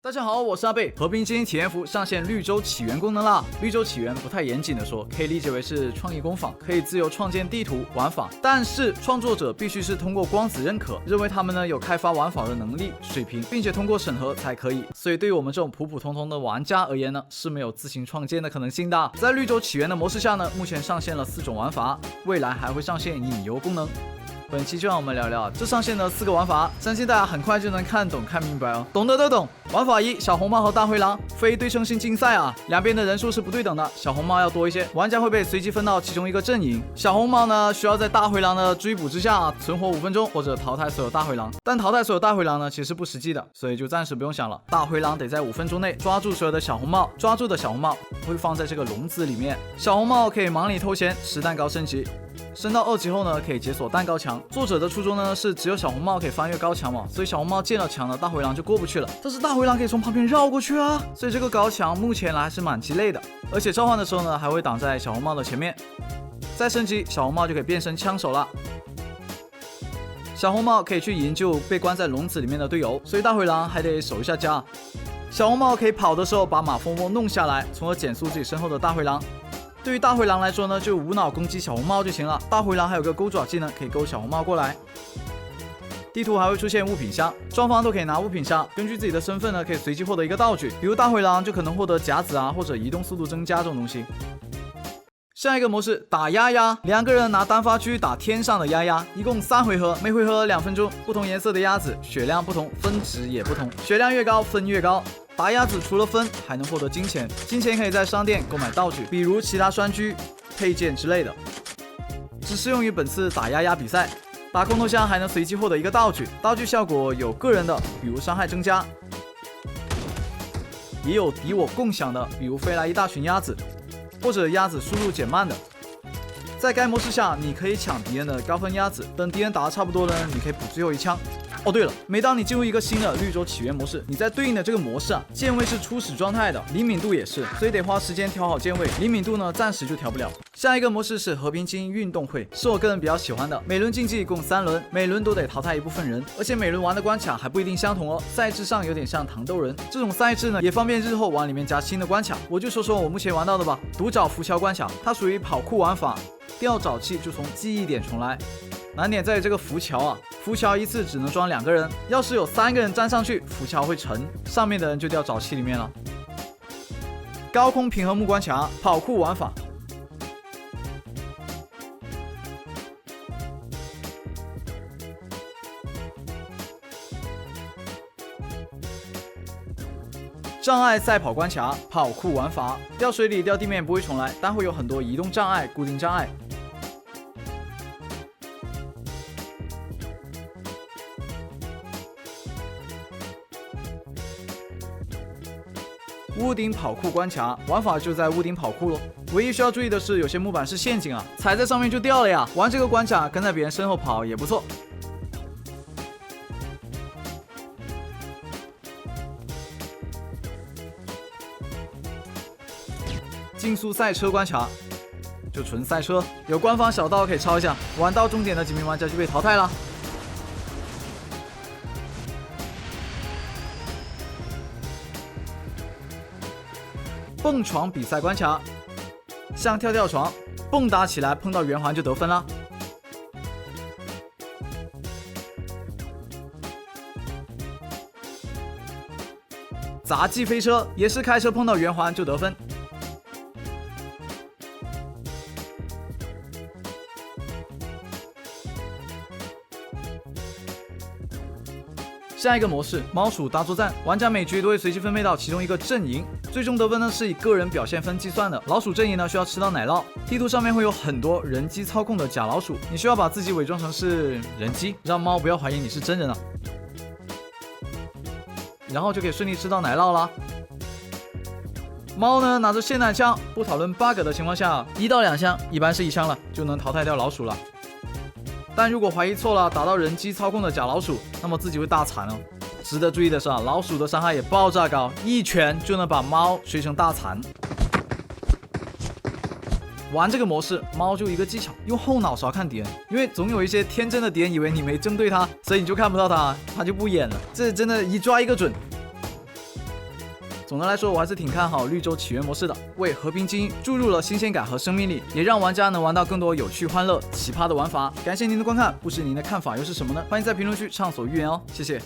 大家好，我是阿贝。和平精英体验服上线绿洲起源功能啦。绿洲起源不太严谨的说，可以理解为是创意工坊，可以自由创建地图、玩法，但是创作者必须是通过光子认可，认为他们呢有开发玩法的能力、水平，并且通过审核才可以。所以对于我们这种普普通通的玩家而言呢，是没有自行创建的可能性的。在绿洲起源的模式下呢，目前上线了4种玩法，未来还会上线引游功能。本期就让我们聊聊这上线的4个玩法，相信大家很快就能看懂看明白哦。懂的都懂。玩法1：小红帽和大灰狼，非对称性竞赛啊，两边的人数是不对等的，小红帽要多一些，玩家会被随机分到其中一个阵营。小红帽呢，需要在大灰狼的追捕之下存活5分钟，或者淘汰所有大灰狼。但淘汰所有大灰狼呢，其实是不实际的，所以就暂时不用想了。大灰狼得在5分钟内抓住所有的小红帽，抓住的小红帽会放在这个笼子里面，小红帽可以忙里偷闲，吃蛋糕升级。升到2级后呢，可以解锁蛋糕墙。作者的初衷呢是只有小红帽可以翻越高墙嘛，所以小红帽建了墙呢，大灰狼就过不去了。但是大灰狼可以从旁边绕过去啊，所以这个高墙目前来还是蛮鸡肋的。而且召唤的时候呢，还会挡在小红帽的前面。再升级，小红帽就可以变身枪手了。小红帽可以去营救被关在笼子里面的队友，所以大灰狼还得守一下家。小红帽可以跑的时候把马蜂窝弄下来，从而减速自己身后的大灰狼。对于大灰狼来说呢，就无脑攻击小红帽就行了。大灰狼还有个钩爪技能，可以勾小红帽过来。地图还会出现物品箱，双方都可以拿物品箱，根据自己的身份呢，可以随机获得一个道具。比如大灰狼就可能获得夹子啊，或者移动速度增加这种东西。下一个模式打鸭鸭，2个人拿单发狙打天上的鸭鸭，一共3回合，每回合2分钟。不同颜色的鸭子，血量不同，分值也不同，血量越高分越高。打鸭子除了分，还能获得金钱，金钱可以在商店购买道具，比如其他栓狙、配件之类的。只适用于本次打鸭鸭比赛。打空投箱还能随机获得一个道具，道具效果有个人的，比如伤害增加，也有敌我共享的，比如飞来一大群鸭子，或者鸭子输入减慢的。在该模式下，你可以抢敌人的高分鸭子，等敌人打得差不多呢，你可以补最后一枪。哦对了，每当你进入一个新的绿洲起源模式，你在对应的这个模式啊，键位是初始状态的，灵敏度也是，所以得花时间调好键位，灵敏度呢暂时就调不了。下一个模式是和平精英运动会，是我个人比较喜欢的。每轮竞技共3轮，每轮都得淘汰一部分人，而且每轮玩的关卡还不一定相同哦。赛制上有点像糖豆人，这种赛制呢也方便日后往里面加新的关卡。我就说说我目前玩到的吧。独角浮桥关卡，它属于跑酷玩法，掉沼气就从记忆点重来。难点在于这个浮桥啊，浮桥一次只能装2个人，要是有3个人站上去，浮桥会沉，上面的人就掉沼气里面了。高空平衡木关卡，跑酷玩法。障碍赛跑关卡，跑酷玩法。掉水里掉地面不会重来，但会有很多移动障碍、固定障碍。屋顶跑酷关卡，玩法就在屋顶跑酷咯。唯一需要注意的是，有些木板是陷阱啊，踩在上面就掉了呀。玩这个关卡跟在别人身后跑也不错。竞速赛车关卡，就纯赛车，有官方小道可以抄一下。玩到终点的几名玩家就被淘汰了。蹦床比赛关卡，像跳跳床，蹦跶起来碰到圆环就得分了。杂技飞车也是开车碰到圆环就得分。下一个模式猫鼠大作战，玩家每局都会随机分配到其中一个阵营，最终得分呢是以个人表现分计算的。老鼠阵营呢需要吃到奶酪，地图上面会有很多人机操控的假老鼠，你需要把自己伪装成是人机，让猫不要怀疑你是真人啊，然后就可以顺利吃到奶酪啦。猫呢拿着霰弹枪，不讨论 bug 的情况下，1到2枪，一般是1枪了就能淘汰掉老鼠了。但如果怀疑错了，打到人机操控的假老鼠，那么自己会大惨哦。值得注意的是啊，老鼠的伤害也爆炸高，一拳就能把猫锤成大残。玩这个模式，猫就一个技巧，用后脑勺看敌人，因为总有一些天真的敌人以为你没针对他，所以你就看不到他，他就不演了。这真的一抓一个准。总的来说，我还是挺看好绿洲起源模式的，为和平精英注入了新鲜感和生命力，也让玩家能玩到更多有趣、欢乐、奇葩的玩法。感谢您的观看，不知您的看法又是什么呢？欢迎在评论区畅所欲言哦，谢谢。